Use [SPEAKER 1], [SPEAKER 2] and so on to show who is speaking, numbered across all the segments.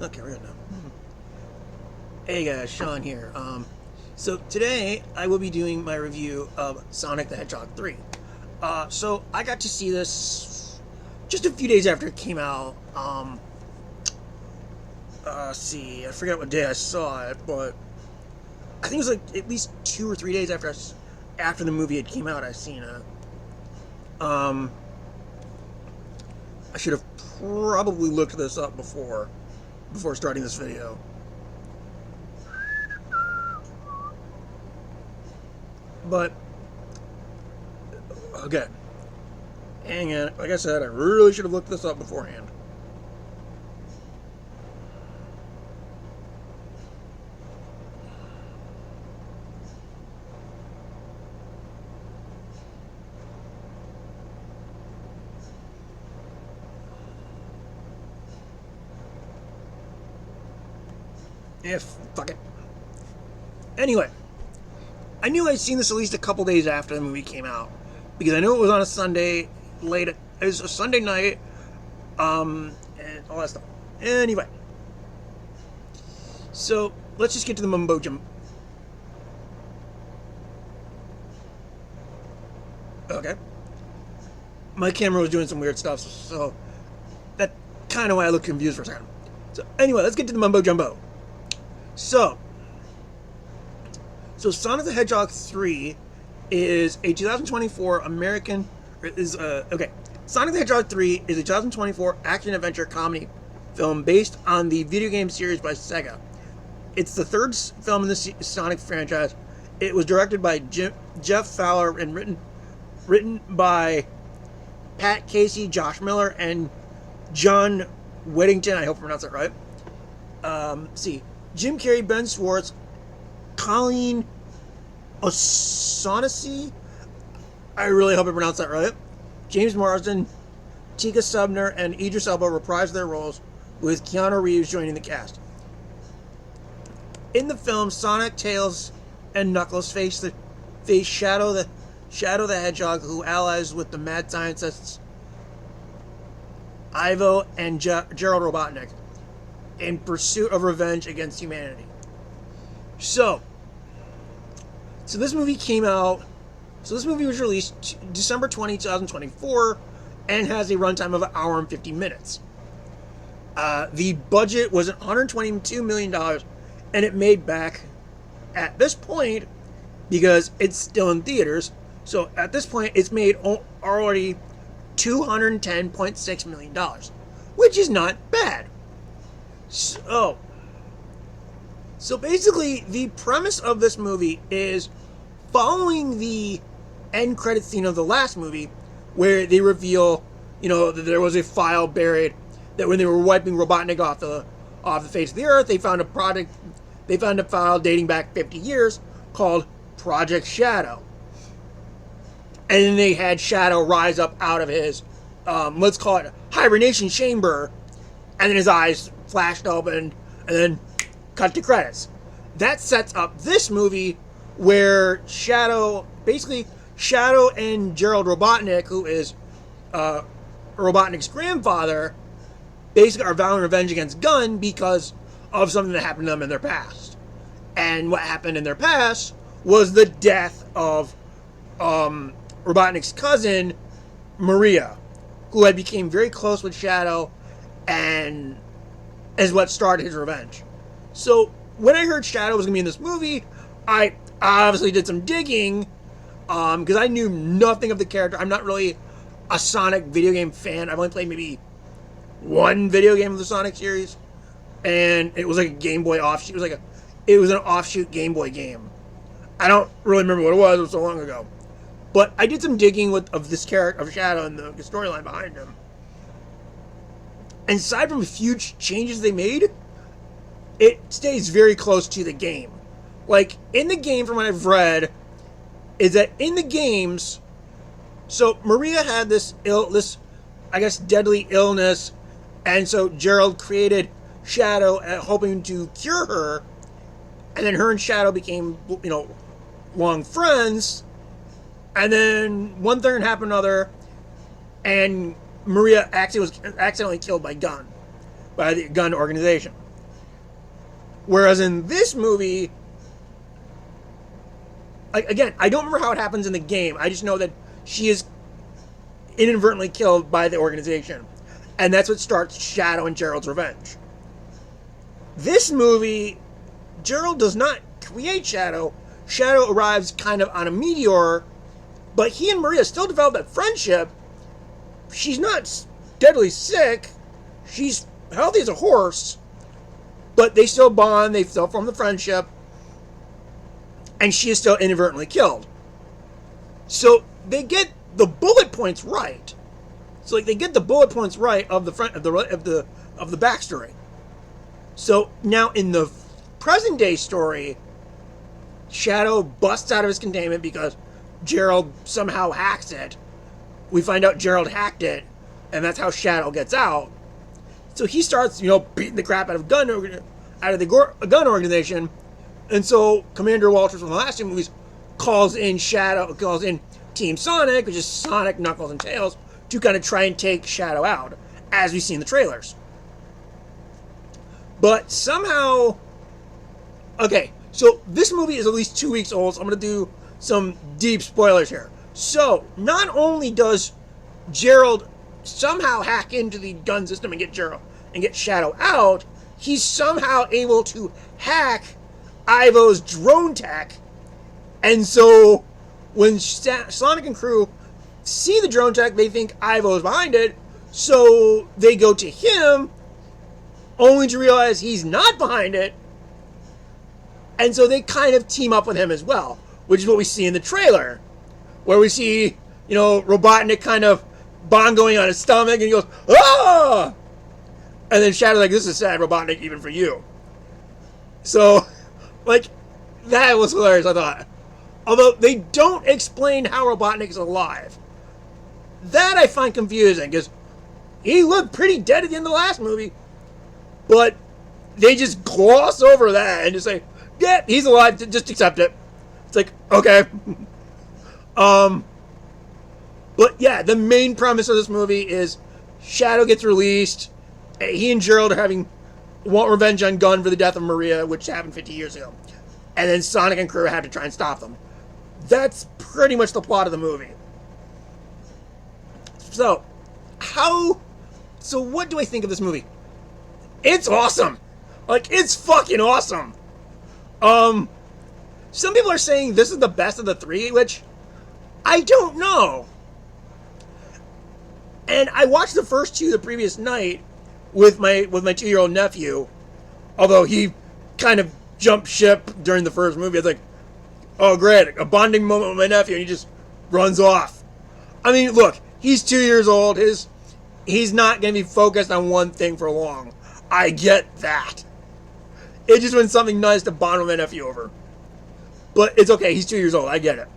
[SPEAKER 1] Okay, we're good now. Hey guys, Sean here. So today I will be doing my review of Sonic the Hedgehog 3. So I got to see this just a few days after it came out. See, I forget what day I saw it, but I think it was like at least 2 or 3 days after the movie had came out. I seen it. I should have probably looked this up before starting this video. But, okay. Hang on. Like I said, I really should have looked this up beforehand. Fuck it. Anyway. I knew I'd seen this at least a couple days after the movie came out, because I knew it was on a Sunday it was a Sunday night, and all that stuff. Anyway, so let's just get to the mumbo jumbo. Okay, my camera was doing some weird stuff, so that kind of why I looked confused for a second. So anyway, let's get to the mumbo jumbo. So Sonic the Hedgehog 3 is a 2024 American... Sonic the Hedgehog 3 is a 2024 action-adventure comedy film based on the video game series by Sega. It's the third film in the Sonic franchise. It was directed by Jeff Fowler and written by Pat Casey, Josh Miller, and John Weddington. I hope I pronounced that right. Jim Carrey, Ben Schwartz, Colleen O'Shaughnessy, I really hope I pronounced that right, James Marsden, Tika Subner, and Idris Elba reprised their roles, with Keanu Reeves joining the cast. In the film, Sonic, Tails, and Knuckles face Shadow the Hedgehog, who allies with the mad scientists Ivo and Gerald Robotnik in pursuit of revenge against humanity. So this movie came out. So this movie was released December 20, 2024, and has a runtime of 1 hour and 50 minutes. The budget was $122 million, and it made back, at this point, because it's still in theaters, so at this point it's made already $210.6 million, which is not bad. So basically, the premise of this movie is following the end credit scene of the last movie, where they reveal, that there was a file buried, that when they were wiping Robotnik off the face of the earth, they found a file dating back 50 years called Project Shadow. And then they had Shadow rise up out of his, let's call it hibernation chamber, and then his eyes flashed open, and then cut to credits. That sets up this movie, where Shadow and Gerald Robotnik, who is Robotnik's grandfather, basically are vowing revenge against Gunn because of something that happened to them in their past. And what happened in their past was the death of Robotnik's cousin, Maria, who had become very close with Shadow, and is what started his revenge. So when I heard Shadow was going to be in this movie, I obviously did some digging, because I knew nothing of the character. I'm not really a Sonic video game fan. I've only played maybe one video game of the Sonic series, and it was like a Game Boy offshoot. It was an offshoot Game Boy game. I don't really remember what it was so long ago. But I did some digging of this character, of Shadow, and the storyline behind him. And aside from a few changes they made, it stays very close to the game. Like, in the game, from what I've read, is that in the games, so Maria had this deadly illness, and so Gerald created Shadow, hoping to cure her, and then her and Shadow became, long friends, and then one thing happened to another, and Maria actually was accidentally killed by the Gunn organization. Whereas in this movie, again, I don't remember how it happens in the game. I just know that she is inadvertently killed by the organization. And that's what starts Shadow and Gerald's revenge. This movie, Gerald does not create Shadow. Shadow arrives kind of on a meteor, but he and Maria still develop that friendship. She's not deadly sick. She's healthy as a horse, but they still bond. They still form the friendship, and she is still inadvertently killed. So they get the bullet points right. So like they get the bullet points right of the front of the backstory. So now in the present day story, Shadow busts out of his containment because Gerald somehow hacks it. We find out Gerald hacked it, and that's how Shadow gets out. So he starts, beating the crap out of the gun organization, and so Commander Walters from the last two movies calls in Team Sonic, which is Sonic, Knuckles, and Tails, to kind of try and take Shadow out, as we see in the trailers. But somehow, okay, so this movie is at least 2 weeks old, so I'm going to do some deep spoilers here. So, not only does Gerald somehow hack into the gun system and get Shadow out, he's somehow able to hack Ivo's drone tech. And so, when Sonic and crew see the drone tech, they think Ivo is behind it, so they go to him, only to realize he's not behind it, and so they kind of team up with him as well, which is what we see in the trailer, where we see, Robotnik kind of bongoing on his stomach, and he goes, "Ah!" And then Shadow's like, "This is sad, Robotnik, even for you." So, that was hilarious, I thought. Although, they don't explain how Robotnik is alive. That I find confusing, because he looked pretty dead at the end of the last movie, but they just gloss over that and just say, "Yeah, he's alive, just accept it." It's like, okay. But yeah, the main premise of this movie is Shadow gets released. He and Gerald want revenge on Gunn for the death of Maria, which happened 50 years ago. And then Sonic and crew have to try and stop them. That's pretty much the plot of the movie. So, what do I think of this movie? It's awesome. It's fucking awesome. Some people are saying this is the best of the three, which I don't know. And I watched the first two the previous night with my 2-year-old nephew, although he kind of jumped ship during the first movie. I was like, oh great, a bonding moment with my nephew, and he just runs off. I mean, look, he's 2 years old. He's not going to be focused on one thing for long. I get that. It just was something nice to bond with my nephew over. But it's okay, he's 2 years old, I get it.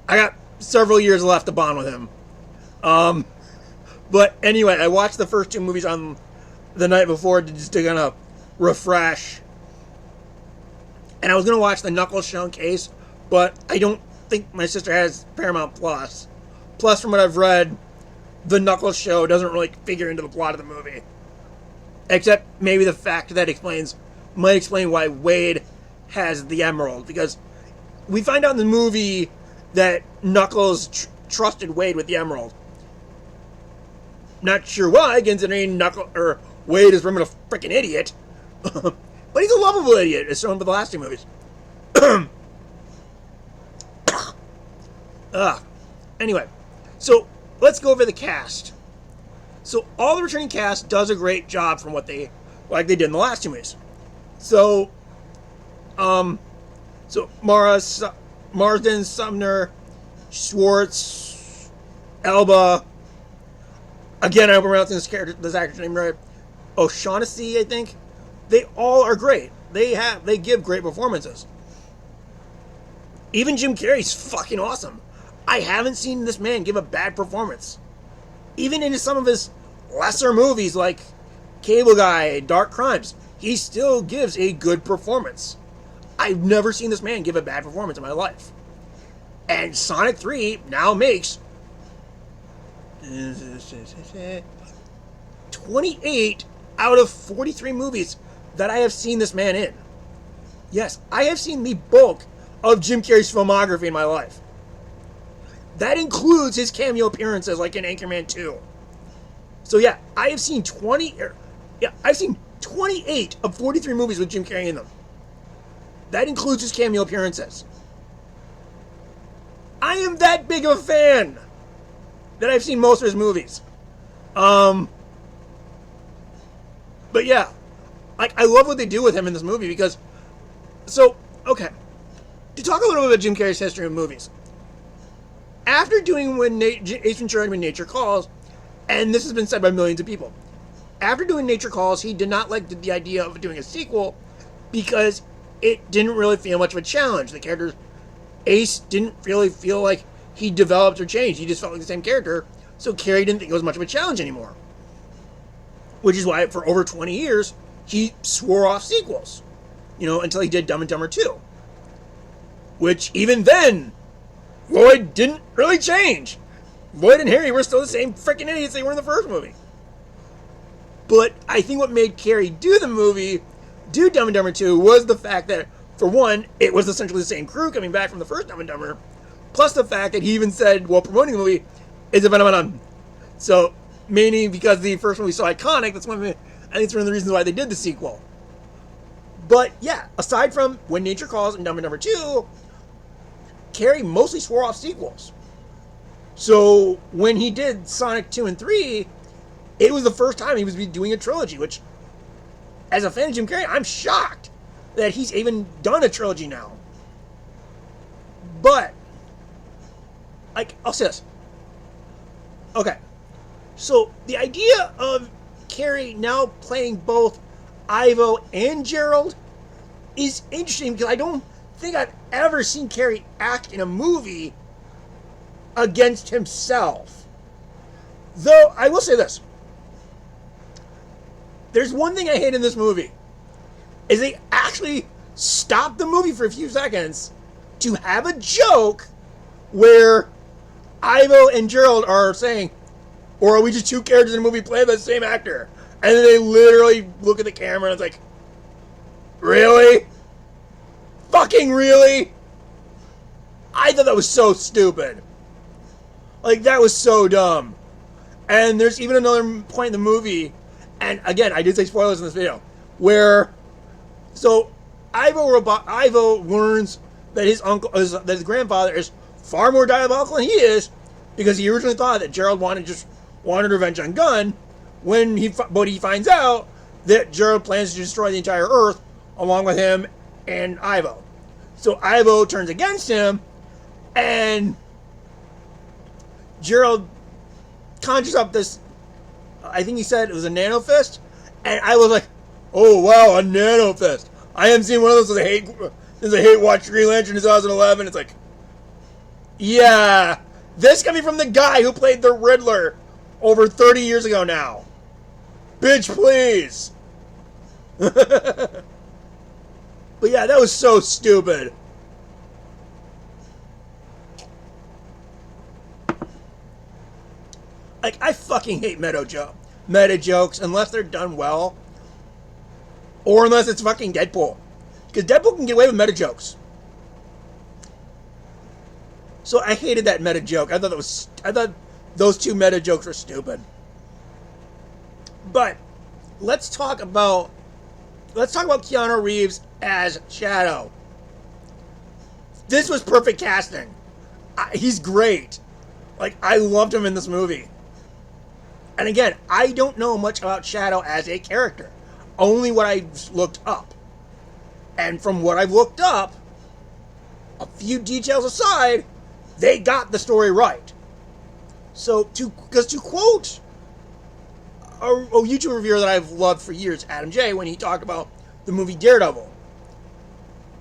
[SPEAKER 1] I got several years left to bond with him. But anyway, I watched the first two movies on the night before to kind of refresh. And I was going to watch the Knuckles show in case, but I don't think my sister has Paramount Plus. Plus, from what I've read, the Knuckles show doesn't really figure into the plot of the movie. Except maybe the fact that might explain why Wade has the emerald. Because we find out in the movie that Knuckles trusted Wade with the emerald. Not sure why, considering Wade is a freaking idiot. But he's a lovable idiot, as shown by the last two movies. Anyway, so let's go over the cast. So all the returning cast does a great job from what they did in the last two movies. So, Marsden, Sumner, Schwartz, Elba. Again, I hope I'm pronouncing this actor's name right. O'Shaughnessy, I think. They all are great. They give great performances. Even Jim Carrey's fucking awesome. I haven't seen this man give a bad performance. Even in some of his lesser movies like Cable Guy, Dark Crimes, he still gives a good performance. I've never seen this man give a bad performance in my life. And Sonic 3 now makes 28 out of 43 movies that I have seen this man in. Yes, I have seen the bulk of Jim Carrey's filmography in my life. That includes his cameo appearances like in Anchorman 2. So yeah, I've seen 28 of 43 movies with Jim Carrey in them. That includes his cameo appearances. I am that big of a fan that I've seen most of his movies. But yeah, like I love what they do with him in this movie because, so okay, to talk a little bit about Jim Carrey's history of movies. After doing Ace Ventura When Nature Calls, and this has been said by millions of people, after doing Nature Calls, he did not like the idea of doing a sequel because it didn't really feel much of a challenge. The character Ace didn't really feel like he developed or changed. He just felt like the same character. So Carrey didn't think it was much of a challenge anymore. Which is why for over 20 years, he swore off sequels. Until he did Dumb and Dumber 2. Which even then, Lloyd didn't really change. Lloyd and Harry were still the same freaking idiots they were in the first movie. But I think what made Carrey do Dumb and Dumber 2 was the fact that, for one, it was essentially the same crew coming back from the first Dumb and Dumber, plus the fact that he even said, while promoting the movie, is a phenomenon. So, meaning because the first movie was so iconic, I think it's one of the reasons why they did the sequel. But yeah, aside from When Nature Calls and Dumb and Dumber 2, Carrey mostly swore off sequels. So when he did Sonic 2 and 3, it was the first time he was doing a trilogy, which, as a fan of Jim Carrey, I'm shocked that he's even done a trilogy now. But, I'll say this. Okay. So, the idea of Carrey now playing both Ivo and Gerald is interesting because I don't think I've ever seen Carrey act in a movie against himself. Though, I will say this. There's one thing I hate in this movie. Is they actually stop the movie for a few seconds to have a joke where Ivo and Gerald are saying, or are we just two characters in a movie played by the same actor? And then they literally look at the camera and it's like, really? Fucking really? I thought that was so stupid. That was so dumb. And there's even another point in the movie, and again, I did say spoilers in this video, where, so Ivo learns that that his grandfather is far more diabolical than he is, because he originally thought that Gerald wanted revenge on Gunn, but he finds out that Gerald plans to destroy the entire Earth along with him and Ivo. So Ivo turns against him, and Gerald conjures up this, I think he said it was a nano fist, and I was like, oh wow, a nano fist. I haven't seen one of those since I hate watch Green Lantern in 2011. It's like, yeah, this coming from the guy who played the Riddler over 30 years ago now. Bitch, please. But yeah, that was so stupid. I fucking hate meta jokes unless they're done well. Or unless it's fucking Deadpool. Because Deadpool can get away with meta jokes. So I hated that meta joke. I thought those two meta jokes were stupid. But let's talk about Keanu Reeves as Shadow. This was perfect casting. He's great. I loved him in this movie. And again, I don't know much about Shadow as a character. Only what I've looked up. And from what I've looked up, a few details aside, they got the story right. So, to quote a YouTube reviewer that I've loved for years, Adam J., when he talked about the movie Daredevil,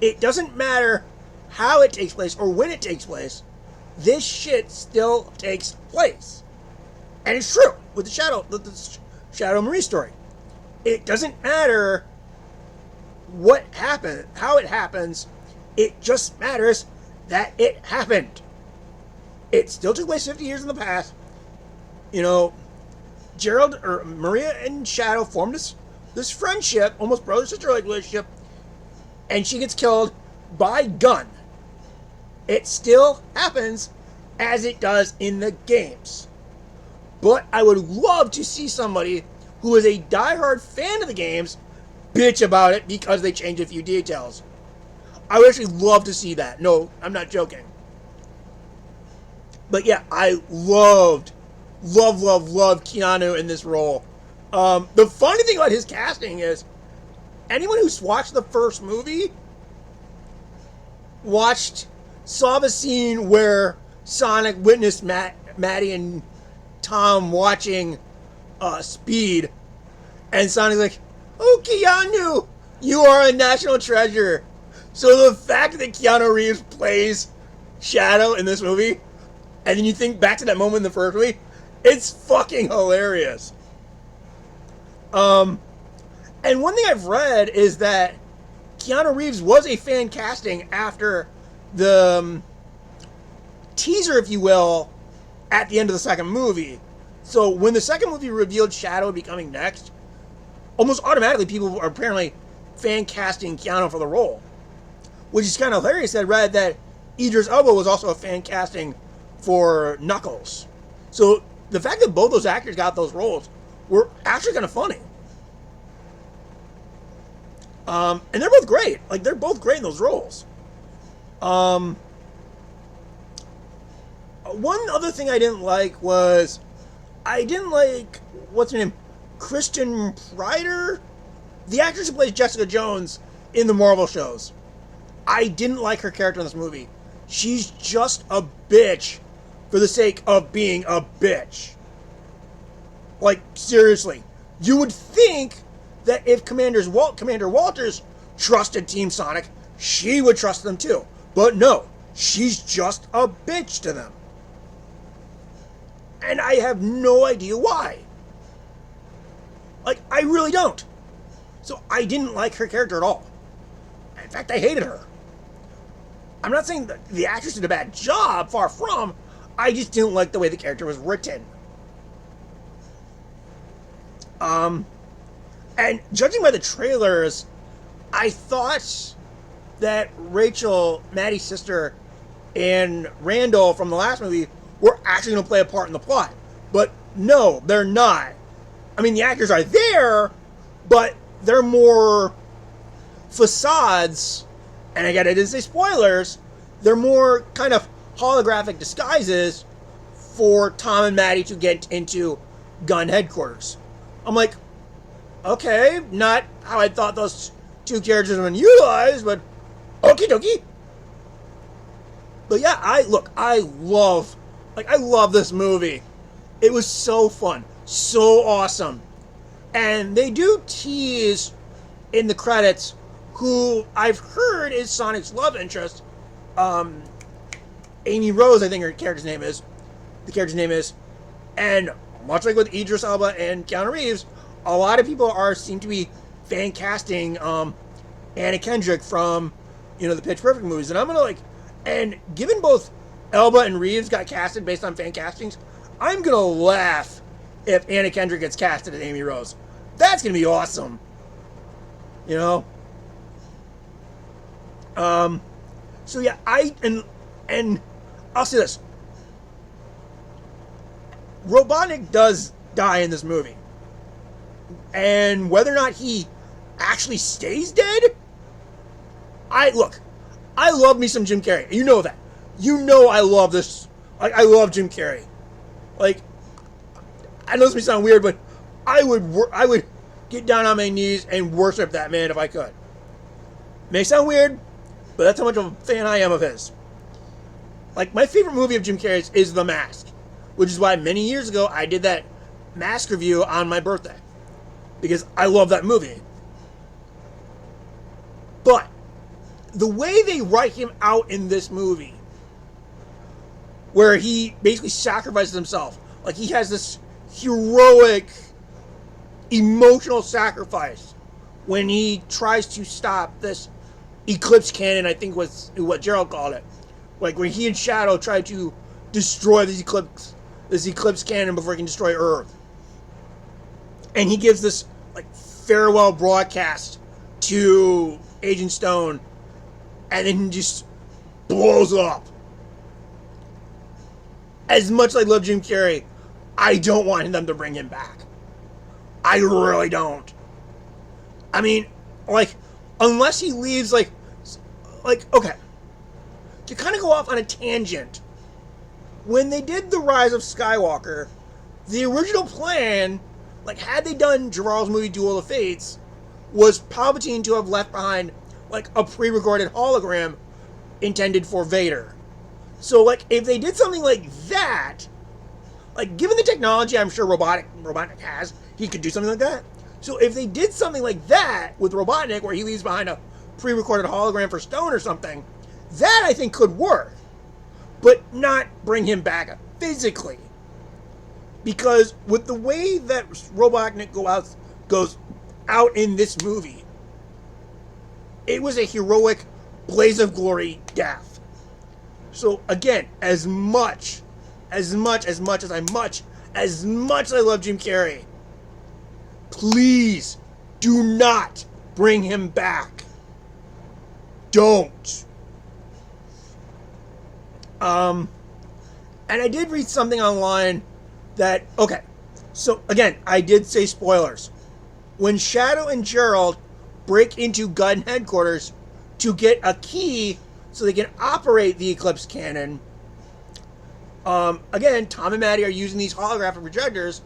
[SPEAKER 1] it doesn't matter how it takes place or when it takes place, this shit still takes place. And it's true with the Shadow Marie story. It doesn't matter what happened, how it happens, it just matters that it happened. It still took place 50 years in the past. Gerald or Maria and Shadow formed this friendship, almost brother-sister like relationship, and she gets killed by gun. It still happens as it does in the games. But I would love to see somebody who is a diehard fan of the games bitch about it because they changed a few details. I would actually love to see that. No, I'm not joking. But yeah, I loved Keanu in this role. The funny thing about his casting is, anyone who's watched the first movie saw the scene where Sonic witnessed Maddie and Tom watching Speed, and Sonic's like, "Oh, Keanu, you are a national treasure." So the fact that Keanu Reeves plays Shadow in this movie, and then you think back to that moment in the first movie, it's fucking hilarious. And one thing I've read is that Keanu Reeves was a fan casting after the teaser, if you will, at the end of the second movie. So when the second movie revealed Shadow would be coming next, almost automatically people are apparently fan casting Keanu for the role. Which is kind of hilarious. I read that Idris Elba was also a fan casting for Knuckles. So the fact that both those actors got those roles were actually kind of funny. And they're both great. Like, they're both great in those roles. One other thing I didn't like was, what's her name? Kristen Pryder? The actress who plays Jessica Jones in the Marvel shows. I didn't like her character in this movie. She's just a bitch for the sake of being a bitch. Like, seriously. You would think that if Commander Walters trusted Team Sonic, she would trust them too. But no, she's just a bitch to them. And I have no idea why. Like, I really don't. So I didn't like her character at all. In fact, I hated her. I'm not saying that the actress did a bad job, far from. I just didn't like the way the character was written. And judging by the trailers, I thought that Rachel, Maddie's sister, and Randall from the last movie were actually going to play a part in the plot. But no, they're not. I mean, the actors are there, but they're more facades. And again, it is a spoilers. They're more kind of holographic disguises for Tom and Maddie to get into gun headquarters. I'm like, okay, not how I thought those two characters were utilized, but okie dokie. But yeah, I love this movie. It was so fun, so awesome. And they do tease in the credits who I've heard is Sonic's love interest. Amy Rose, I think her character's name is. The character's name is. And much like with Idris Elba and Keanu Reeves, a lot of people seem to be fan casting Anna Kendrick from, the Pitch Perfect movies. And I'm gonna and given both Elba and Reeves got casted based on fan castings, I'm gonna laugh if Anna Kendrick gets casted as Amy Rose. That's gonna be awesome. So yeah, and I'll say this. Robotnik does die in this movie. And whether or not he actually stays dead, I love me some Jim Carrey. You know that. You know I love this. I love Jim Carrey. I know this may sound weird, but I would get down on my knees and worship that man if I could. May sound weird, but that's how much of a fan I am of his. My favorite movie of Jim Carrey's is The Mask, which is why many years ago I did that Mask review on my birthday. Because I love that movie. But the way they write him out in this movie, where he basically sacrifices himself, he has this heroic, emotional sacrifice when he tries to stop this eclipse cannon, I think was what Gerald called it. When he and Shadow tried to destroy this eclipse cannon before he can destroy Earth. And he gives this farewell broadcast to Agent Stone, and then just blows up. As much as I love Jim Carrey, I don't want them to bring him back. I really don't. I mean, like, unless he leaves, like, okay. To kind of go off on a tangent, when they did The Rise of Skywalker, the original plan, like, had they done Gerard's movie Duel of the Fates, was Palpatine to have left behind, like, a pre-recorded hologram intended for Vader. So, like, if they did something like that, like, given the technology I'm sure Robotnik has, he could do something like that. So if they did something like that with Robotnik, where he leaves behind a pre-recorded hologram for Stone or something, that I think could work. But not bring him back physically. Because with the way that Robotnik goes out in this movie, it was a heroic blaze of glory death. So again, as much as I love Jim Carrey, please do not bring him back. Don't. And I did read something online that, okay, so again, I did say spoilers. When Shadow and Gerald break into gun headquarters to get a key so they can operate the Eclipse cannon, again, Tom and Maddie are using these holographic projectors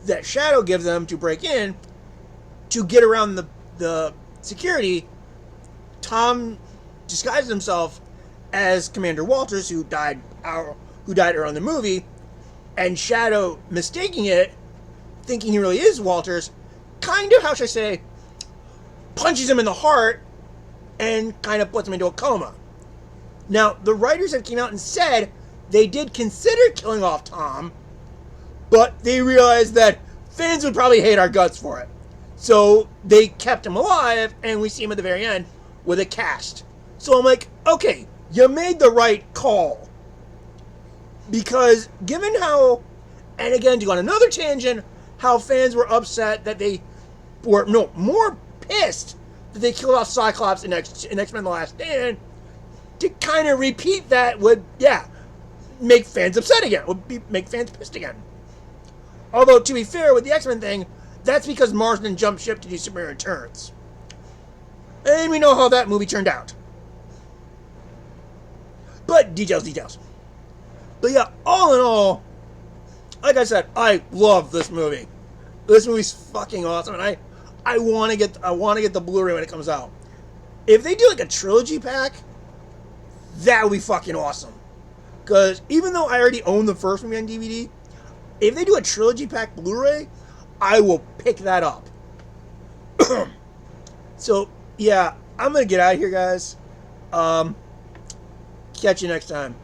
[SPEAKER 1] that Shadow gives them to break in to get around the security. Tom disguises himself as Commander Walters, who died early in the movie, and Shadow, mistaking it, thinking he really is Walters, kind of, how should I say, punches him in the heart and kind of puts him into a coma. Now, the writers have came out and said they did consider killing off Tom, but they realized that fans would probably hate our guts for it. So they kept him alive, and we see him at the very end with a cast. So I'm like, okay, you made the right call. Because given how, and again, to go on another tangent, how fans were upset that they were, more pissed that they killed off Cyclops in X-Men The Last Stand, to kind of repeat that would, make fans upset again. Make fans pissed again. Although, to be fair, with the X-Men thing, that's because Marsden jumped ship to do Superman Returns. And we know how that movie turned out. But details. But yeah, all in all, like I said, I love this movie. This movie's fucking awesome, and I want to get the Blu-ray when it comes out. If they do like a trilogy pack, that would be fucking awesome. Because even though I already own the first movie on DVD, if they do a trilogy pack Blu-ray, I will pick that up. So yeah, I'm gonna get out of here, guys. Catch you next time.